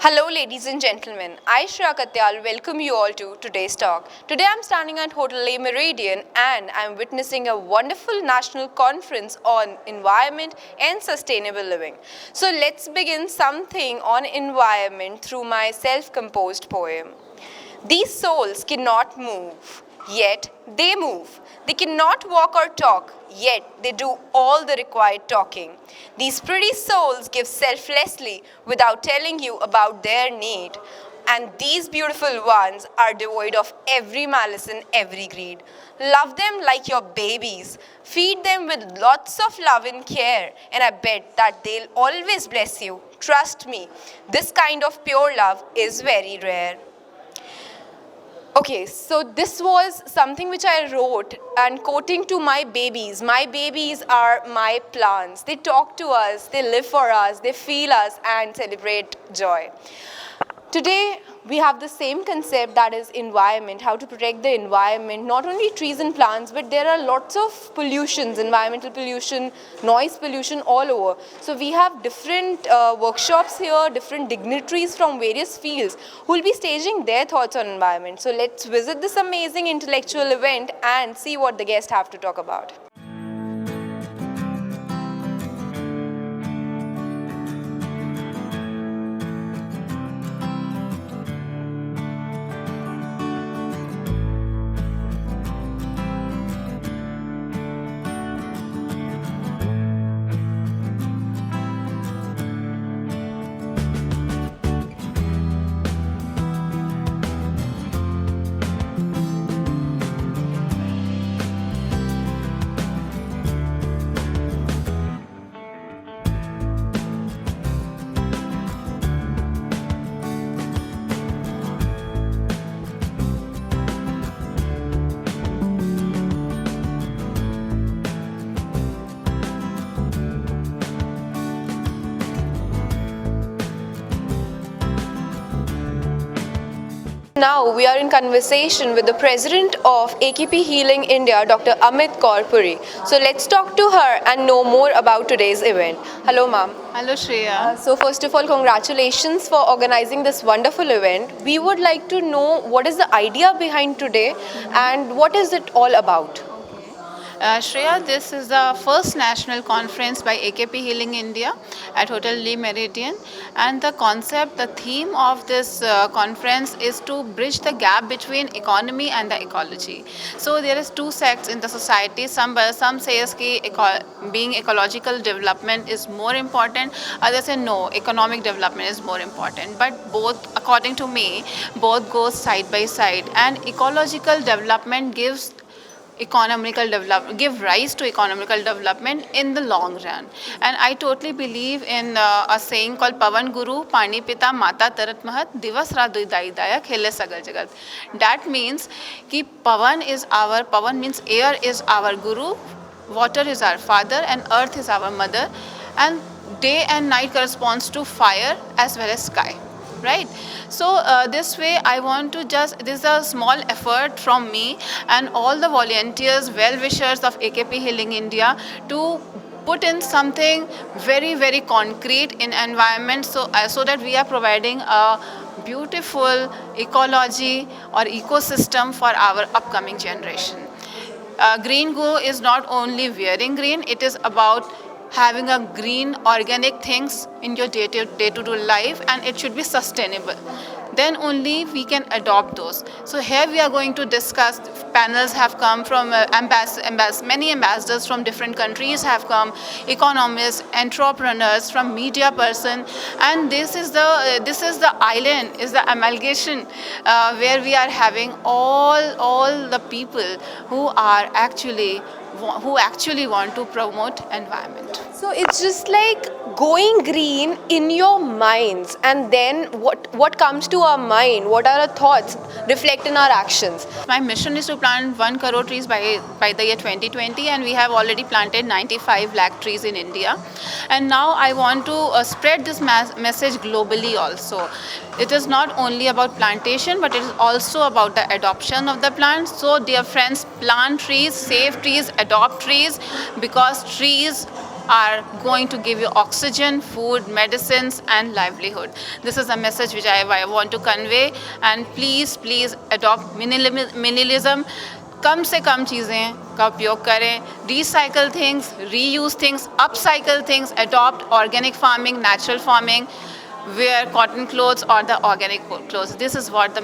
Hello, ladies and gentlemen. I, Shreya Katyal, welcome you all to today's talk. Today I'm standing at Hotel Le Méridien and I'm witnessing a wonderful national conference on environment and sustainable living. So let's begin something on environment through my self-composed poem. These souls cannot move, yet they move. They cannot walk or talk, yet they do all the required talking. These pretty souls give selflessly without telling you about their need. And these beautiful ones are devoid of every malice and every greed. Love them like your babies. Feed them with lots of love and care. And I bet that they'll always bless you. Trust me, this kind of pure love is very rare. Okay, so this was something which I wrote and quoting to my babies. My babies are my plants. They talk to us, they live for us, they feel us and celebrate joy. Today, we have the same concept, that is environment, how to protect the environment, not only trees and plants, but there are lots of pollutions, environmental pollution, noise pollution all over. So we have different workshops here, different dignitaries from various fields who will be staging their thoughts on environment. So let's visit this amazing intellectual event and see what the guests have to talk about. Now we are in conversation with the president of AKP Healing India, Dr. Amit Kaur Puri. So let's talk to her and know more about today's event. Hello, ma'am. Hello, Shreya. So first of all, congratulations for organizing this wonderful event. We would like to know what is the idea behind today and what is it all about? Shreya, this is the first national conference by AKP Healing India at Hotel Le Méridien, and the concept, the theme of this conference is to bridge the gap between economy and the ecology. So there is two sects in the society. Some says that being ecological development is more important. Others say no, economic development is more important. But both, according to me, both go side by side. And ecological development give rise to economical development in the long run. And I totally believe in a saying called Pavan Guru Pani Pita Mata Tarat Mahat Divas Radui Dai Daya Khele Sagal Jagat. That means ki Pavan means air is our guru, water is our father, and earth is our mother, and day and night corresponds to fire as well as sky. Right? So this way I want to this is a small effort from me and all the volunteers, well-wishers of AKP Healing India to put in something very, very concrete in environment so that we are providing a beautiful ecology or ecosystem for our upcoming generation. Green Go is not only wearing green, it is about having a green organic things in your day-to-day life, and it should be sustainable. Then only we can adopt those. So here we are going to discuss, panels have come from many ambassadors from different countries have come, economists, entrepreneurs, from media person, and this is the island, is the amalgamation where we are having all the people who actually want to promote environment. So it's just like going green in your minds, and then what comes to our mind, what are our thoughts reflect in our actions. My mission is to plant 1 crore trees by the year 2020, and we have already planted 95 lakh trees in India. And now I want to spread this message globally also. It is not only about plantation, but it is also about the adoption of the plants. So dear friends, plant trees, save trees, adopt trees, because trees are going to give you oxygen, food, medicines, and livelihood. This is a message which I want to convey. And please, please adopt minimalism. कम से कम चीज़ें का उपयोग करें, recycle things, reuse things, upcycle things, adopt organic farming, natural farming, wear cotton clothes or the organic clothes. This is what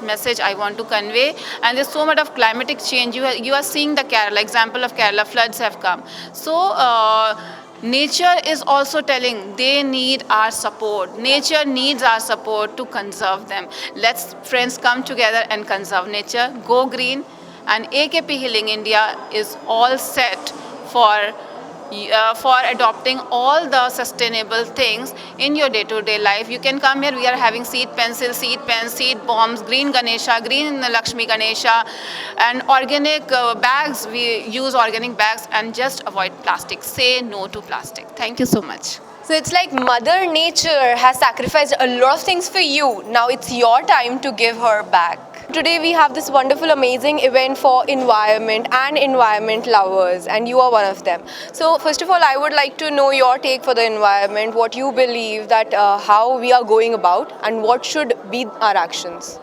message I want to convey. And there's so much of climatic change. You are seeing the Kerala example of Kerala floods have come. So nature is also telling they need our support. Nature needs our support to conserve them. Let's friends come together and conserve nature. Go green. And AKP Healing India is all set for adopting all the sustainable things in your day-to-day life. You can come here. We are having seed pencils, seed pens, seed bombs, green Ganesha, green Lakshmi Ganesha, and organic bags. We use organic bags and just avoid plastic. Say no to plastic. Thank you so much. So it's like Mother Nature has sacrificed a lot of things for you. Now it's your time to give her back. Today we have this wonderful, amazing event for environment and environment lovers, and you are one of them. So first of all, I would like to know your take for the environment, what you believe that how we are going about and what should be our actions.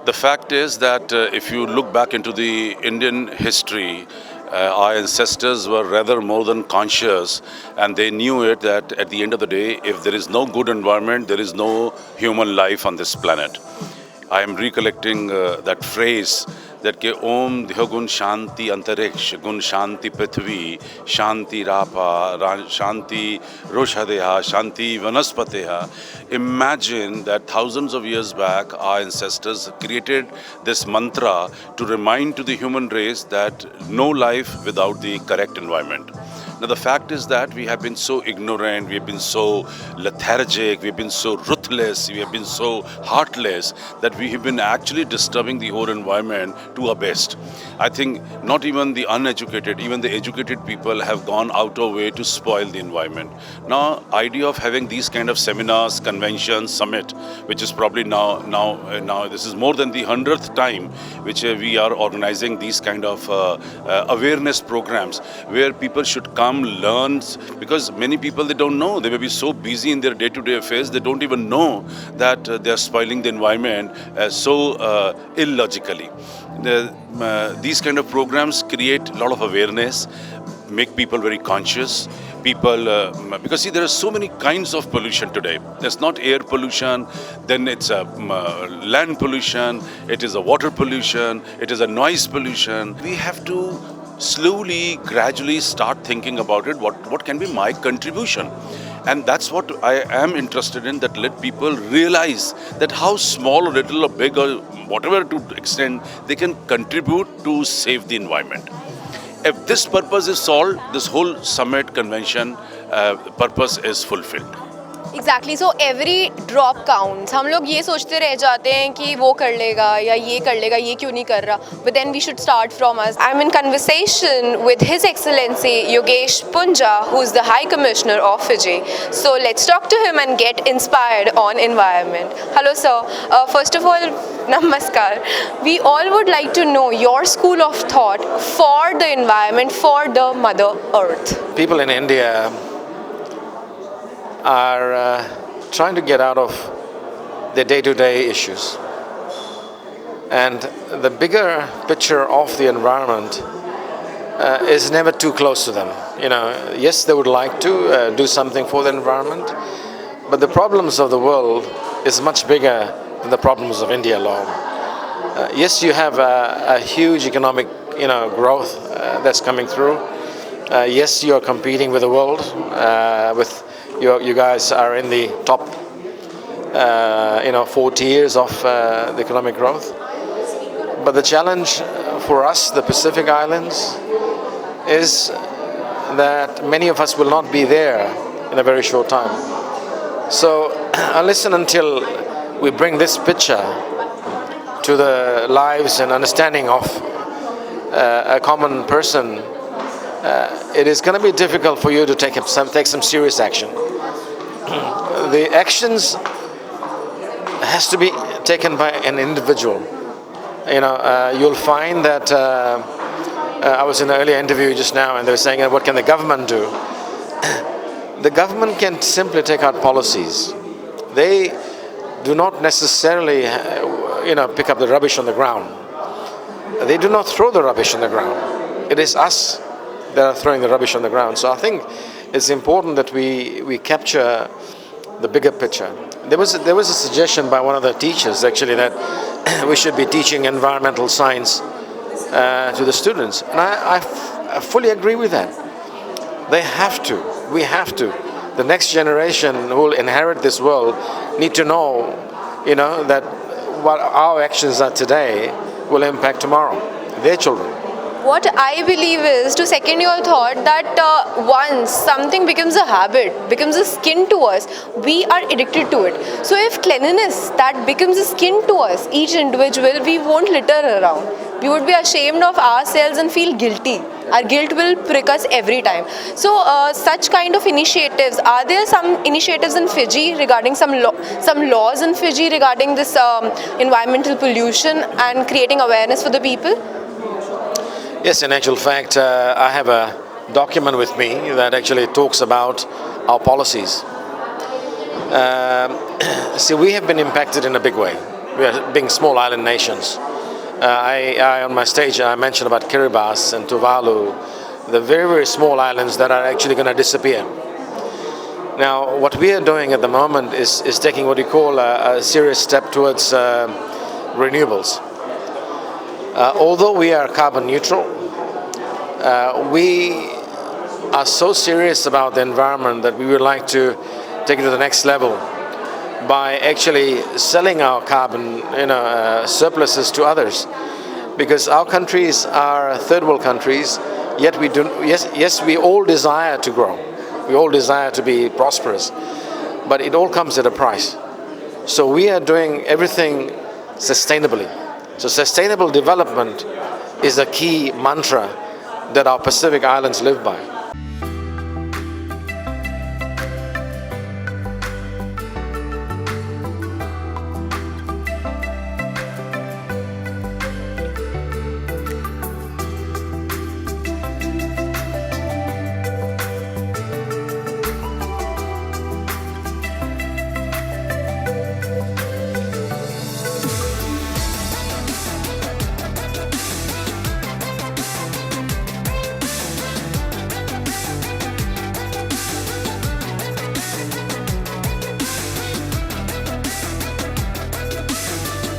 The fact is that if you look back into the Indian history, our ancestors were rather more than conscious, and they knew it that at the end of the day, if there is no good environment, there is no human life on this planet. I am recollecting that phrase that ke Om Dhyo Gun Shanti Antariksh Gun Shanti Prithvi Shanti Rapa Shanti Roshadeha Shanti Vanaspateha. Imagine that thousands of years back our ancestors created this mantra to remind to the human race that no life without the correct environment. Now the fact is that we have been so ignorant, we have been so lethargic, we have been so ruthless, we have been so heartless that we have been actually disturbing the whole environment to our best. I think not even the uneducated, even the educated people have gone out of way to spoil the environment. Now, idea of having these kind of seminars, conventions, summit, which is probably now this is more than the 100th time which we are organizing these kind of awareness programs where people should come, learn, because many people, they don't know. They may be so busy in their day-to-day affairs, they don't even know that they are spoiling the environment so illogically. These kind of programs create a lot of awareness, make people very conscious. People, because see, there are so many kinds of pollution today. There's not air pollution, then it's a land pollution, it is a water pollution, it is a noise pollution. We have to slowly, gradually start thinking about it, what can be my contribution? And that's what I am interested in, that let people realize that how small or little or big or whatever to extent they can contribute to save the environment. If this purpose is solved, this whole summit convention purpose is fulfilled. Exactly. So every drop counts. हम लोग ये सोचते रह जाते हैं कि वो कर लेगा या ये कर लेगा, ये क्यों नहीं कर रहा. But then we should start from us. I'm in conversation with His Excellency Yogesh Punja, who is the High Commissioner of Fiji. So let's talk to him and get inspired on environment. Hello, sir. First of all, namaskar. We all would like to know your school of thought for the environment, for the Mother Earth. People in India are trying to get out of their day-to-day issues. And the bigger picture of the environment is never too close to them. You know, yes, they would like to do something for the environment, but the problems of the world is much bigger than the problems of India alone. Yes, you have a huge economic, growth that's coming through. Yes, you are competing with the world, with you guys are in the top, 4 tiers of the economic growth. But the challenge for us, the Pacific Islands, is that many of us will not be there in a very short time. So I'll listen until we bring this picture to the lives and understanding of a common person. It is going to be difficult for you to take some serious action. The actions has to be taken by an individual. You'll find that I was in an earlier interview just now, and they were saying, what can the government do? the government can simply take out policies. They do not necessarily, pick up the rubbish on the ground. They do not throw the rubbish on the ground. It is us that are throwing the rubbish on the ground. So I think it's important that we capture the bigger picture. There was a suggestion by one of the teachers actually that we should be teaching environmental science to the students, and I fully agree with that. They have to. We have to. The next generation who will inherit this world need to know, that what our actions are today will impact tomorrow, their children. What I believe is, to second your thought, that once something becomes a habit, becomes a skin to us, we are addicted to it. So if cleanliness that becomes a skin to us, each individual, we won't litter around. We would be ashamed of ourselves and feel guilty. Our guilt will prick us every time. So such kind of initiatives, are there some initiatives in Fiji regarding some laws in Fiji regarding this environmental pollution and creating awareness for the people? Yes, in actual fact, I have a document with me that actually talks about our policies. See, we have been impacted in a big way. We are being small island nations. I on my stage, I mentioned about Kiribati and Tuvalu, the very, very small islands that are actually going to disappear. Now, what we are doing at the moment is taking what you call a serious step towards renewables. Although we are carbon neutral, we are so serious about the environment that we would like to take it to the next level by actually selling our carbon surpluses to others, because our countries are third world countries, yet we all desire to grow, we all desire to be prosperous, but it all comes at a price. So we are doing everything sustainably. So sustainable development is a key mantra that our Pacific Islands live by.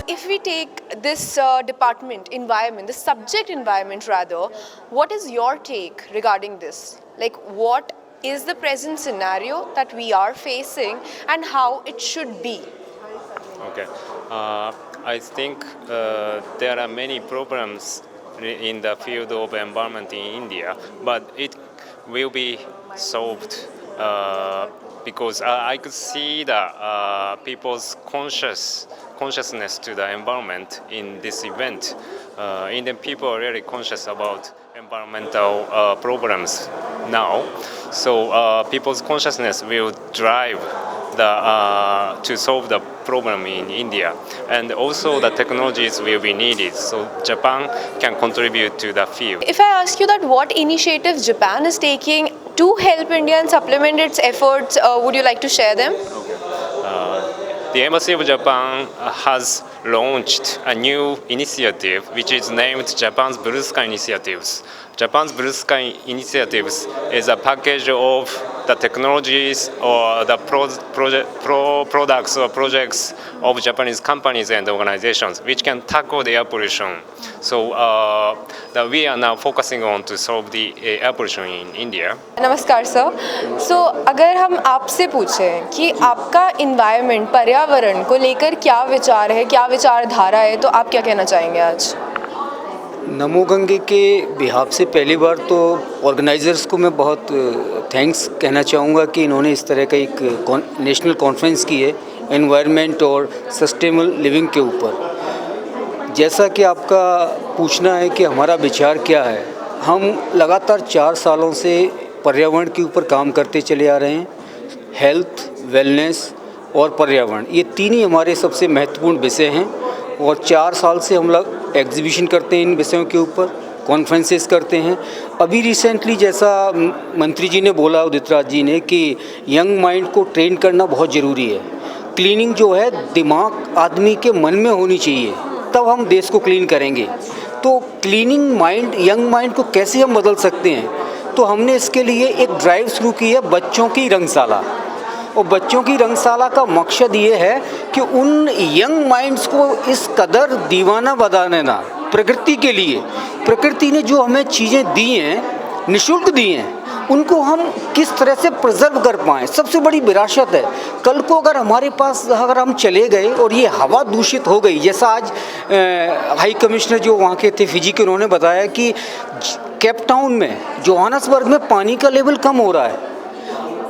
If we take this department, environment, the subject environment rather, what is your take regarding this? Like, what is the present scenario that we are facing and how it should be? Okay. I think there are many problems in the field of environment in India, but it will be solved because I could see the people's consciousness to the environment in this event. Indian people are really conscious about environmental problems now, so people's consciousness will drive to solve the problem in India, and also the technologies will be needed, so Japan can contribute to the field. If I ask you that what initiatives Japan is taking to help India and supplement its efforts, would you like to share them? The Embassy of Japan has launched a new initiative which is named Japan's Blue Sky Initiatives. Japan's Blue Sky Initiatives is a package of the technologies or the products or projects of Japanese companies and organizations which can tackle the air pollution. So we are now focusing on to solve the air pollution in India. नमस्कार sir. सो अगर हम आपसे पूछें कि आपका environment, पर्यावरण को लेकर क्या विचार है, क्या विचारधारा है, तो आप क्या कहना चाहेंगे आज? नमो गंगे के बिहाफ से पहली बार तो ऑर्गेनाइज़र्स को मैं बहुत थैंक्स कहना चाहूँगा कि इन्होंने इस तरह का एक नेशनल कॉन्फ्रेंस की है एनवायरनमेंट और सस्टेनेबल लिविंग के ऊपर. जैसा कि आपका पूछना है कि हमारा विचार क्या है, हम लगातार 4 सालों से पर्यावरण के ऊपर काम करते चले आ रहे हैं. हेल्थ, वेलनेस और पर्यावरण, ये तीन ही हमारे सबसे महत्वपूर्ण विषय हैं और 4 साल से हम लोग एग्जीबिशन करते हैं इन विषयों के ऊपर, कॉन्फ्रेंसेस करते हैं। अभी रिसेंटली जैसा मंत्री जी ने बोला, उदित राज जी ने, कि यंग माइंड को ट्रेन करना बहुत ज़रूरी है। क्लीनिंग जो है दिमाग आदमी के मन में होनी चाहिए, तब हम देश को क्लीन करेंगे। तो क्लीनिंग माइंड, यंग माइंड को कैसे हम बदल सकते हैं? तो हमने इसके लिए एक ड्राइव शुरू की है, बच्चों की रंगशाला। और बच्चों की रंगशाला का मकसद ये है कि उन यंग माइंड्स को इस कदर दीवाना बना देना प्रकृति के लिए। प्रकृति ने जो हमें चीज़ें दी हैं, निःशुल्क दी हैं, उनको हम किस तरह से प्रिजर्व कर पाएँ, सबसे बड़ी विरासत है। कल को अगर हमारे पास, अगर हम चले गए और ये हवा दूषित हो गई, जैसा आज हाई कमिश्नर जो वहाँ के थे फिजी के, उन्होंने बताया कि केप टाउन में, जोहानसबर्ग में पानी का लेवल कम हो रहा है।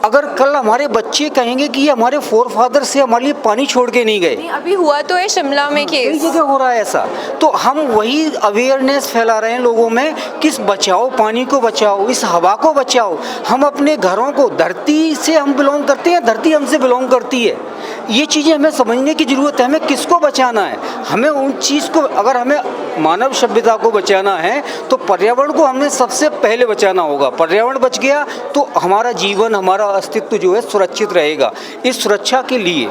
अगर कल हमारे बच्चे कहेंगे कि ये हमारे फोर फादर से हमारे लिए पानी छोड़ के नहीं गए, अभी हुआ तो है शिमला में कई केस। जगह हो रहा है ऐसा, तो हम वही अवेयरनेस फैला रहे हैं लोगों में कि बचाओ, पानी को बचाओ, इस हवा को बचाओ। हम अपने घरों को, धरती से हम बिलोंग करते हैं, धरती हमसे बिलोंग करती है। ये चीज़ें हमें समझने की ज़रूरत है, हमें किसको बचाना है। हमें उन चीज़ को, अगर हमें मानव सभ्यता को बचाना है तो पर्यावरण को हमें सबसे पहले बचाना होगा। पर्यावरण बच गया तो हमारा जीवन, हमारा अस्तित्व जो है सुरक्षित रहेगा। इस सुरक्षा के लिए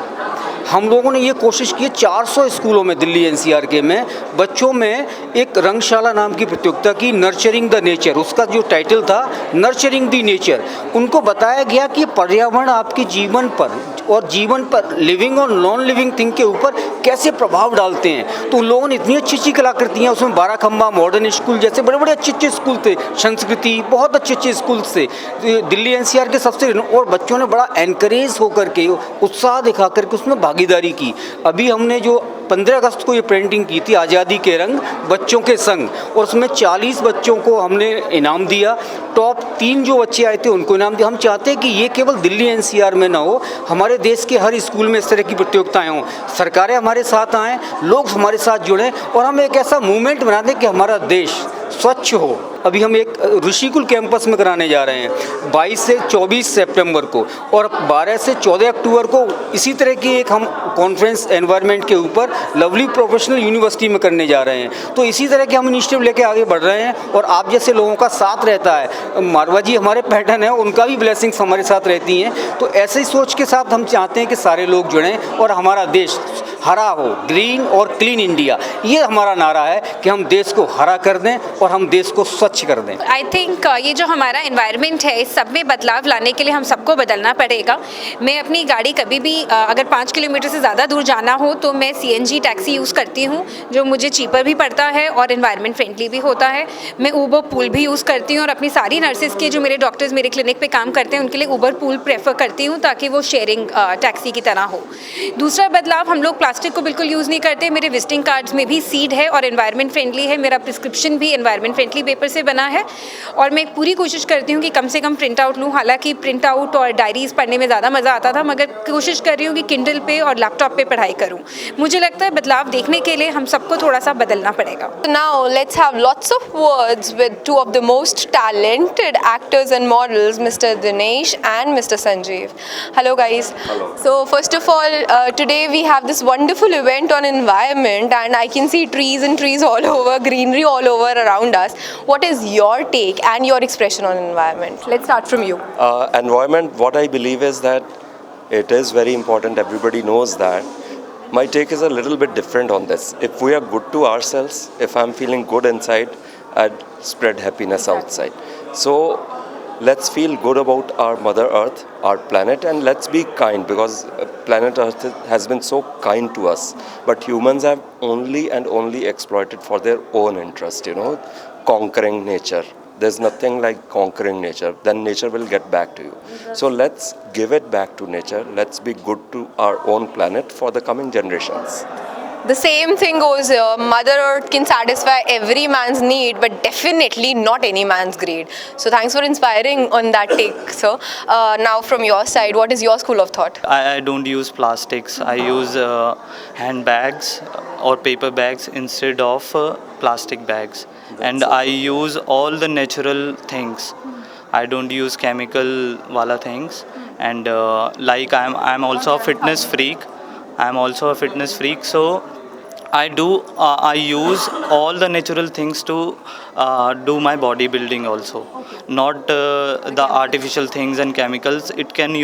हम लोगों ने ये कोशिश की, 400 स्कूलों में, दिल्ली एनसीआर के में, बच्चों में एक रंगशाला नाम की प्रतियोगिता की, नर्चरिंग द नेचर, उसका जो टाइटल था नर्चरिंग द नेचर। उनको बताया गया कि पर्यावरण आपके जीवन पर और जीवन पर, लिविंग और नॉन लिविंग थिंग के ऊपर कैसे प्रभाव डालते हैं। तो उन लोगों ने इतनी अच्छी अच्छी कलाकृतियाँ, उसमें 12 खंबा मॉडर्न स्कूल जैसे बड़े बड़े अच्छे अच्छे स्कूल थे, संस्कृति, बहुत अच्छे अच्छे स्कूल थे दिल्ली एनसीआर के सबसे, और बच्चों ने बड़ा एनकरेज होकर के, उत्साह दिखा करके उसमें भागीदारी की। अभी हमने जो 15 अगस्त को ये पेंटिंग की थी, आज़ादी के रंग बच्चों के संग, और उसमें 40 बच्चों को हमने इनाम दिया। टॉप 3 जो बच्चे आए थे उनको इनाम दिया। हम चाहते हैं कि ये केवल दिल्ली एनसीआर में ना हो, हमारे देश के हर स्कूल में इस तरह की प्रतियोगिताएं हों। सरकारें हमारे साथ आएँ, लोग हमारे साथ जुड़ें, और हम एक ऐसा मूवमेंट बना दें कि हमारा देश स्वच्छ हो। अभी हम एक ऋषिकुल कैंपस में कराने जा रहे हैं 22 से 24 सितंबर को, और 12 से 14 अक्टूबर को इसी तरह की एक हम कॉन्फ्रेंस एनवायरनमेंट के ऊपर लवली प्रोफेशनल यूनिवर्सिटी में करने जा रहे हैं। तो इसी तरह के हम इनिशिएटिव लेके आगे बढ़ रहे हैं, और आप जैसे लोगों का साथ रहता है। मारवा जी हमारे पैटर्न है, उनका भी ब्लेसिंग्स हमारे साथ रहती हैं। तो ऐसे ही सोच के साथ हम चाहते हैं कि सारे लोग जुड़ें और हमारा देश हरा हो, ग्रीन और क्लीन इंडिया, ये हमारा नारा है कि हम देश को हरा कर दें और हम देश को स्वच्छ कर दें। आई थिंक ये जो हमारा एनवायरनमेंट है, इस सब में बदलाव लाने के लिए हम सबको बदलना पड़ेगा। मैं अपनी गाड़ी कभी भी अगर 5 किलोमीटर से ज़्यादा दूर जाना हो तो मैं CNG टैक्सी यूज़ करती हूँ, जो मुझे चीपर भी पड़ता है और एनवायरनमेंट फ्रेंडली भी होता है। मैं ऊबर पूल भी यूज़ करती हूँ, और अपनी सारी नर्सेज के, जो मेरे डॉक्टर्स मेरे क्लिनिक पे काम करते हैं, उनके लिए ऊबर पूल प्रेफर करती हूँ, ताकि वो शेयरिंग टैक्सी की तरह हो। दूसरा बदलाव, हम लोग प्लास्टिक को बिल्कुल यूज़ नहीं करते। मेरे विजिटिंग कार्ड्स में भी सीड है और एनवायरनमेंट फ्रेंडली है। मेरा प्रिस्क्रिप्शन भी एनवायरनमेंट फ्रेंडली पेपर से बना है, और मैं पूरी कोशिश करती हूँ कि कम से कम प्रिंट आउट लूँ। हालांकि प्रिंट आउट और डायरीज पढ़ने में ज़्यादा मज़ा आता था, मगर कोशिश कर रही हूँ कि किंडल पे और लैपटॉप पे पढ़ाई करूँ। मुझे लगता है बदलाव देखने के लिए हम सबको थोड़ा सा बदलना पड़ेगा। Now let's have lots of words with two of the most talented actors and models, Mr. Dinesh and Mr. Sanjeev. Hello guys. Hello. So first of all, today we have this wonderful event on environment, and I can see trees and trees all over, greenery all over around us. What is your take and your expression on environment? Let's start from you. Environment, what I believe is that it is very important. Everybody knows that. My take is a little bit different on this. If we are good to ourselves, if I'm feeling good inside, I'd spread happiness outside. So let's feel good about our Mother Earth, our planet, and let's be kind, because planet Earth has been so kind to us. But humans have only and only exploited for their own interest, conquering nature. There's nothing like conquering nature. Then nature will get back to you. So let's give it back to nature. Let's be good to our own planet for the coming generations. The same thing goes here. Mother Earth can satisfy every man's need, but definitely not any man's greed. So thanks for inspiring on that take, sir. Now from your side, what is your school of thought? I don't use plastics. I use handbags or paper bags instead of plastic bags. And I use all the natural things. I don't use chemical wala things. And like I'm also a fitness freak. So I use all the natural things to do my bodybuilding also, not the artificial things and chemicals. It can,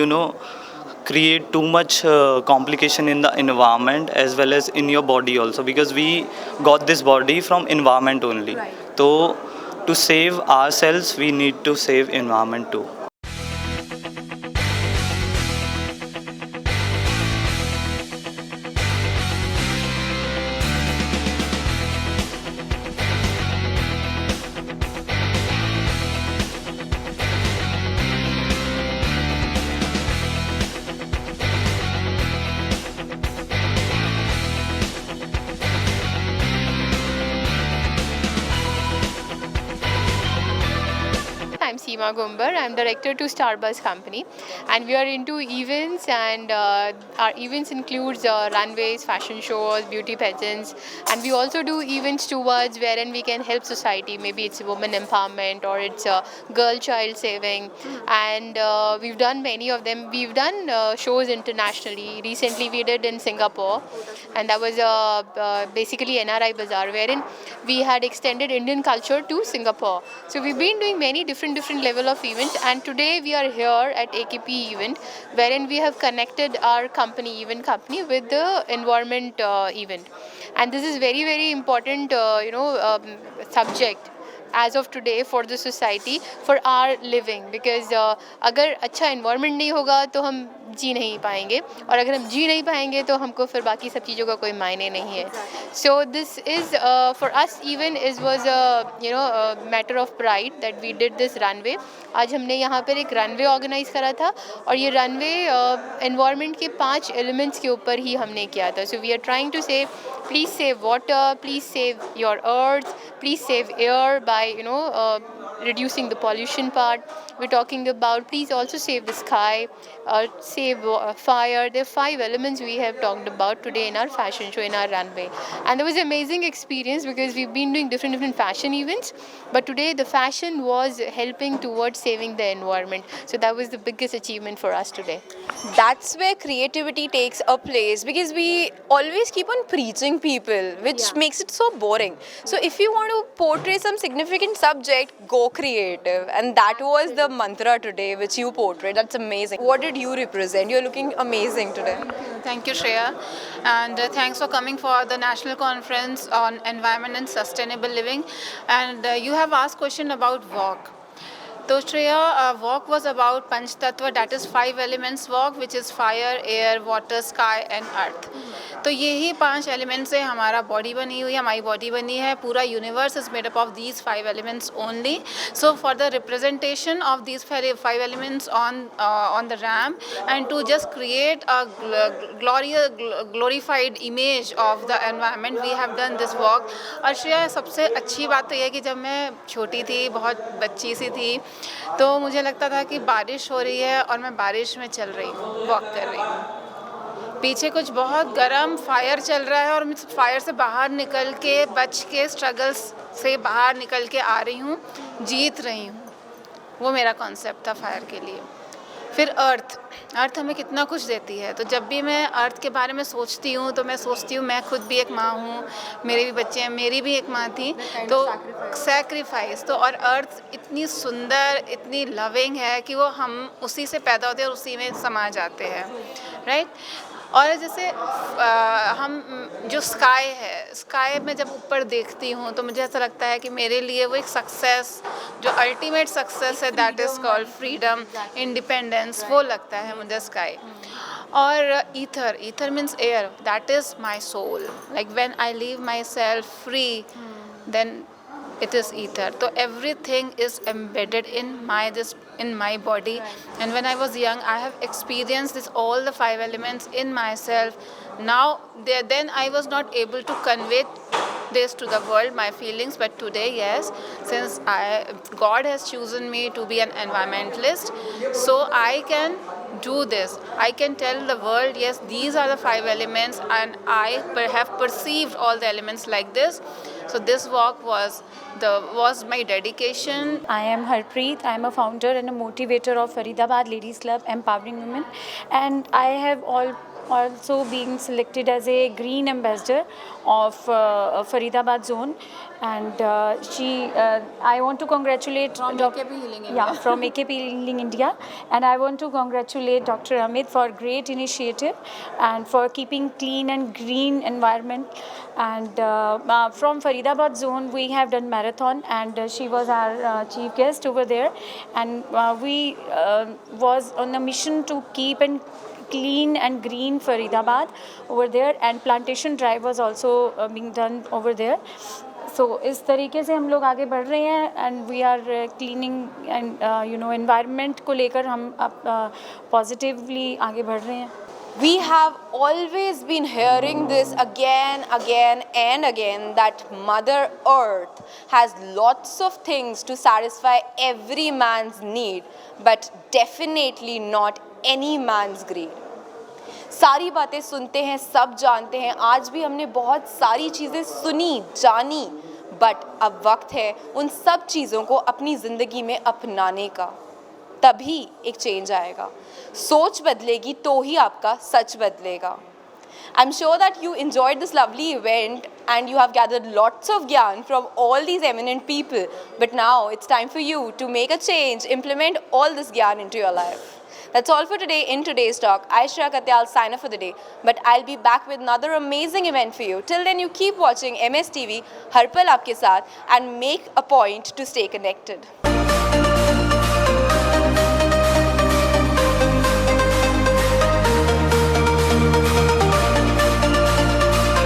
create too much complication in the environment as well as in your body also, because we got this body from environment only. So to save ourselves, we need to save environment too. I'm Seema Gumbar. I'm director to Starbuzz Company, and we are into events, and our events includes runways, fashion shows, beauty pageants, and we also do events towards wherein we can help society. Maybe it's women empowerment or it's girl child saving, and we've done many of them. We've done shows internationally. Recently, we did in Singapore, and that was basically NRI Bazaar, wherein we had extended Indian culture to Singapore. So we've been doing many different level of events, and today we are here at AKP event, wherein we have connected our event company with the environment event, and this is very important subject as of today for the society, for our living, because अगर अच्छा environment नहीं होगा तो हम जी नहीं पाएंगे, और अगर हम जी नहीं पाएंगे तो हमको फिर बाकी सब चीज़ों का कोई मायने नहीं है. So this is for us even was a matter of pride that we did this runway. आज हमने यहाँ पर एक runway organize करा था, और ये runway environment के 5 elements के ऊपर ही हमने किया था. So we are trying to say, please save water, please save your earth, please save air by reducing the pollution part. We're talking about please also save the sky, save fire. There are 5 elements we have talked about today in our fashion show, in our runway, and there was an amazing experience because we've been doing different fashion events, but today the fashion was helping towards saving the environment. So that was the biggest achievement for us today. That's where creativity takes a place, because we always keep on preaching people, which makes it so boring. So if you want to portray some significant subject, go creative, and that was the mantra today which you portrayed. That's amazing. What did you represent? You're looking amazing today. Thank you, Shreya, and thanks for coming for the National Conference on Environment and Sustainable Living. And you have asked question about walk. So Shreya, walk was about Panch Tattva, that is 5 elements walk, which is fire, air, water, sky and earth. तो यही 5 element से हमारा body बनी हुई है, हमारी body बनी है. पूरा universe is made up of these 5 elements only. So for the representation of these 5 elements on the ramp, and to just create a glorified image of the environment, we have done this walk. और श्रेया, सबसे अच्छी बात तो यह है कि जब मैं छोटी थी, बहुत बच्ची सी थी, तो मुझे लगता था कि बारिश हो रही है और मैं बारिश में चल रही हूँ, वॉक कर रही हूँ. पीछे कुछ बहुत गर्म फायर चल रहा है और मैं फायर से बाहर निकल के, बच के, स्ट्रगल्स से बाहर निकल के आ रही हूँ, जीत रही हूँ. वो मेरा कॉन्सेप्ट था फायर के लिए. फिर अर्थ हमें कितना कुछ देती है. तो जब भी मैं अर्थ के बारे में सोचती हूँ तो मैं सोचती हूँ मैं खुद भी एक माँ हूँ, मेरे भी बच्चे हैं, मेरी भी एक माँ थी. तो सैक्रिफाइस तो, और अर्थ इतनी सुंदर, इतनी लविंग है कि वो हम उसी से पैदा होते हैं और उसी में समा जाते हैं, राइट. और जैसे हम जो स्काई है, स्काई में जब ऊपर देखती हूँ तो मुझे ऐसा लगता है कि मेरे लिए वो एक सक्सेस, जो अल्टीमेट सक्सेस है, that is called freedom, independence, वो लगता है मुझे स्काई. और ether means air, that is my soul. Like when I leave myself free, then it is ether. So everything is embedded in my body, and when I was young I have experienced all the 5 elements in myself. Now then I was not able to convey this to the world, my feelings, but today, yes, since God has chosen me to be an environmentalist, so I can do this. I can tell the world, yes, these are the 5 elements, and I have perceived all the elements like this. So this walk was my dedication. I am Harpreet. I am a founder and a motivator of Faridabad Ladies Club Empowering Women, and I have also being selected as a green ambassador of Faridabad zone, and I want to congratulate From AKP Healing India. Yeah, from AKP Healing India, and I want to congratulate Dr. Amit for great initiative and for keeping clean and green environment. And from Faridabad zone, we have done marathon, and she was our chief guest over there, and we was on a mission to keep and clean and green Faridabad over there, and plantation drive was also being done over there. So इस तरीके से हम लोग आगे बढ़ रहे हैं, and we are cleaning and environment को लेकर हम अब पॉजिटिवली आगे बढ़ रहे हैं. We have always been hearing this again and again that Mother Earth has lots of things to satisfy every man's need, but definitely not any man's greed. सारी बातें सुनते हैं, सब जानते हैं, आज भी हमने बहुत सारी चीज़ें सुनी जानी, बट अब वक्त है उन सब चीज़ों को अपनी ज़िंदगी में अपनाने का. तभी एक चेंज आएगा. सोच बदलेगी तो ही आपका सच बदलेगा. I'm sure that you enjoyed this lovely event and you have gathered lots of gyan from all these eminent people. But now it's time for you to make a change, implement all this gyan into your life. That's all for today in today's talk. I, Shreya Katyal, sign off for the day. But I'll be back with another amazing event for you. Till then, you keep watching MS TV, Har Pal Aapke Saath, and make a point to stay connected.